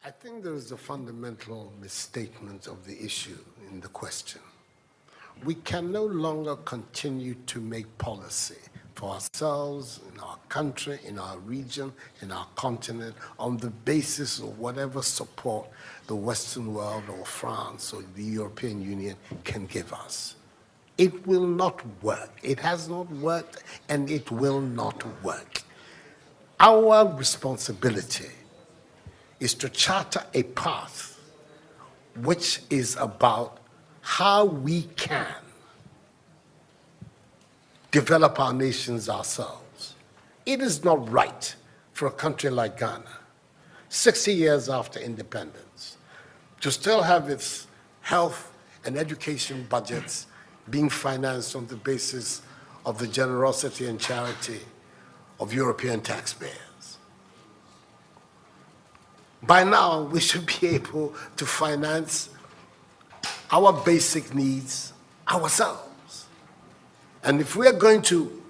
I think there is a fundamental misstatement of the issue in the question. We can no longer continue to make policy for ourselves, in our country, in our region, in our continent, on the basis of whatever support the Western world or France or the European Union can give us. It will not work. It has not worked, and it will not work. Our responsibility is to charter a path which is about how we can develop our nations ourselves. It is not right for a country like Ghana, 60 years after independence, to still have its health and education budgets being financed on the basis of the generosity and charity of European taxpayers. By now, we should be able to finance our basic needs ourselves. And if we are going to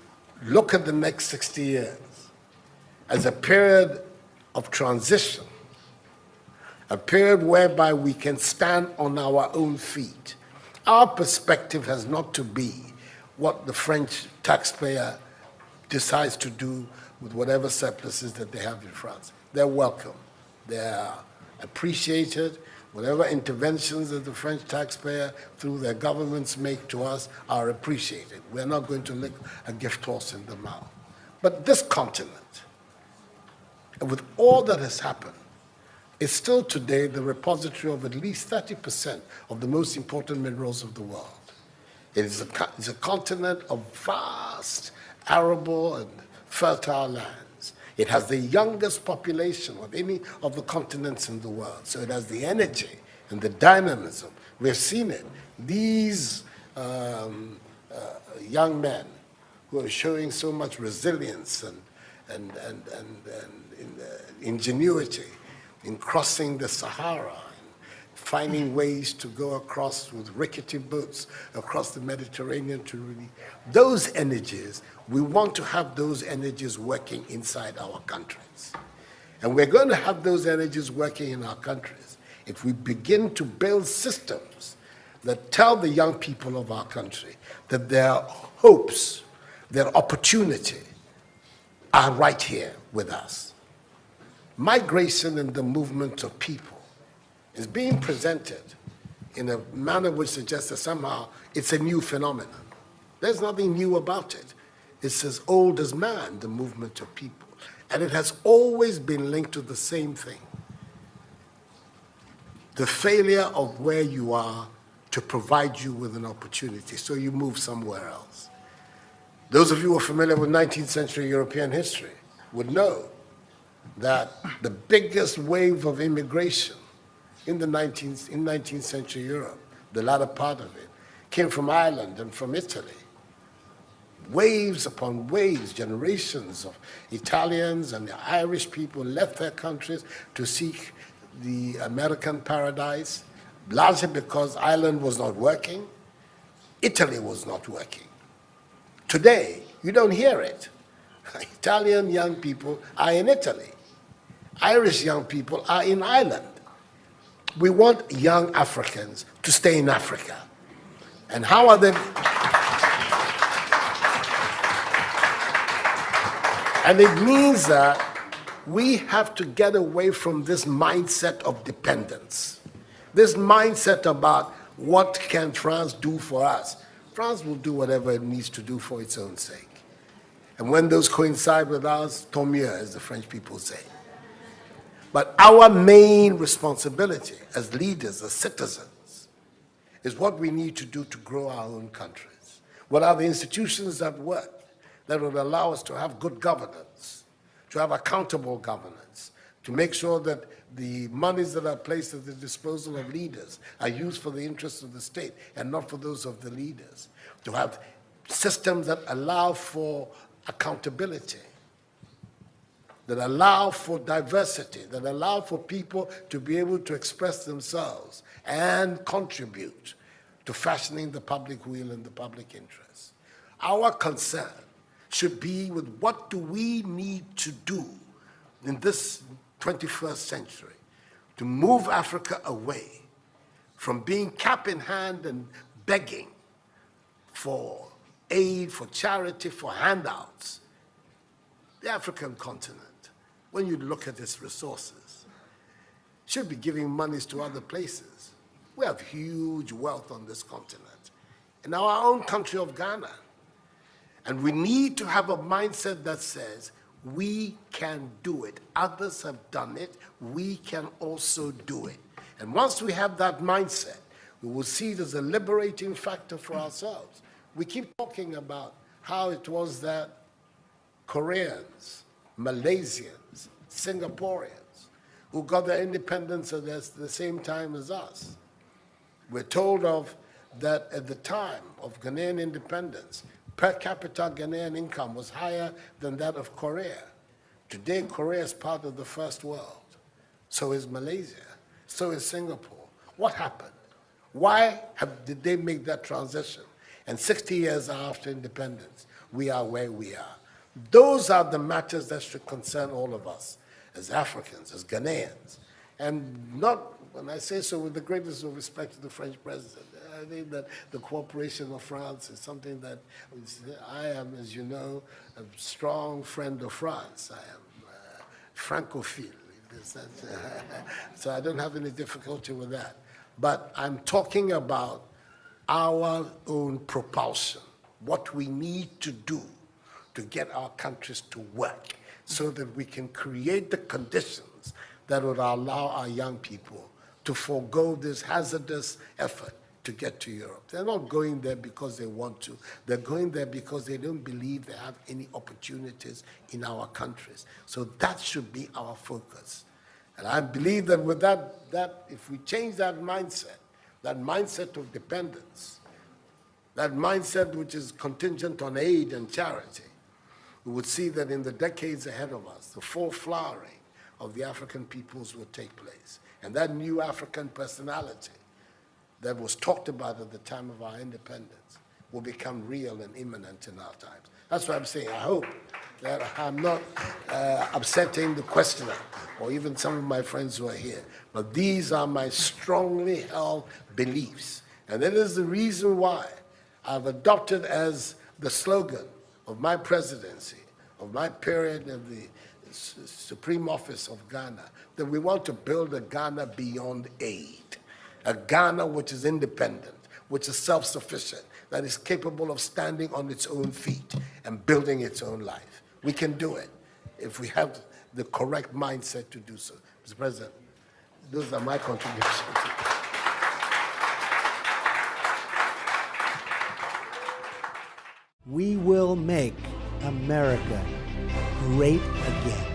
look at the next 60 years as a period of transition, a period whereby we can stand on our own feet, our perspective has not to be what the French taxpayer decides to do with whatever surpluses that they have in France. They're welcome. They're appreciated. Whatever interventions that the French taxpayer through their governments make to us are appreciated. We're not going to lick a gift horse in the mouth. But this continent, with all that has happened, is still today the repository of at least 30% of the most important minerals of the world. It's a continent of vast, arable, and fertile lands. It has the youngest population of any of the continents in the world. So it has the energy and the dynamism. We've seen it. These young men who are showing so much resilience and ingenuity in crossing the Sahara, finding ways to go across with rickety boats across the Mediterranean to really, those energies, we want to have those energies working inside our countries. And we're going to have those energies working in our countries if we begin to build systems that tell the young people of our country that their hopes, their opportunity are right here with us. Migration and the movement of people is being presented in a manner which suggests that somehow it's a new phenomenon. There's nothing new about it. It's as old as man, the movement of people. And it has always been linked to the same thing: the failure of where you are to provide you with an opportunity, so you move somewhere else. Those of you who are familiar with 19th century European history would know that the biggest wave of immigration in 19th century Europe, the latter part of it, came from Ireland and from Italy. Waves upon waves, generations of Italians and the Irish people left their countries to seek the American paradise, largely because Ireland was not working, Italy was not working. Today, you don't hear it. Italian young people are in Italy. Irish young people are in Ireland. We want young Africans to stay in Africa. And how are they? And it means that we have to get away from this mindset of dependence, this mindset about what can France do for us. France will do whatever it needs to do for its own sake. And when those coincide with ours, tant mieux, as the French people say. But our main responsibility as leaders, as citizens, is what we need to do to grow our own countries. What are the institutions that work that will allow us to have good governance, to have accountable governance, to make sure that the monies that are placed at the disposal of leaders are used for the interests of the state and not for those of the leaders, to have systems that allow for accountability, that allow for diversity, that allow for people to be able to express themselves and contribute to fashioning the public will and the public interest. Our concern should be with what do we need to do in this 21st century to move Africa away from being cap in hand and begging for aid, for charity, for handouts. The African continent, when you look at its resources, should be giving monies to other places. We have huge wealth on this continent, in our own country of Ghana. And we need to have a mindset that says, we can do it. Others have done it. We can also do it. And once we have that mindset, we will see it as a liberating factor for ourselves. We keep talking about how it was that Koreans, Malaysians, Singaporeans, who got their independence at the same time as us. We're told of that at the time of Ghanaian independence, per capita Ghanaian income was higher than that of Korea. Today, Korea is part of the first world. So is Malaysia. So is Singapore. What happened? Why did they make that transition? And 60 years after independence, we are where we are. Those are the matters that should concern all of us as Africans, as Ghanaians. And not, when I say so, with the greatest of respect to the French president. I think that the cooperation of France is something that I am, as you know, a strong friend of France. I am Francophile. So I don't have any difficulty with that. But I'm talking about our own propulsion, what we need to do to get our countries to work so that we can create the conditions that would allow our young people to forego this hazardous effort to get to Europe. They're not going there because they want to. They're going there because they don't believe they have any opportunities in our countries. So that should be our focus. And I believe that with that if we change that mindset of dependence, that mindset which is contingent on aid and charity, we would see that in the decades ahead of us, the full flowering of the African peoples will take place. And that new African personality that was talked about at the time of our independence will become real and imminent in our times. That's what I'm saying. I hope that I'm not upsetting the questioner or even some of my friends who are here. But these are my strongly held beliefs. And that is the reason why I've adopted as the slogan of my presidency, of my period of the Supreme Office of Ghana, that we want to build a Ghana beyond aid. A Ghana which is independent, which is self-sufficient, that is capable of standing on its own feet and building its own life. We can do it if we have the correct mindset to do so. Mr. President, those are my contributions. We will make America great again.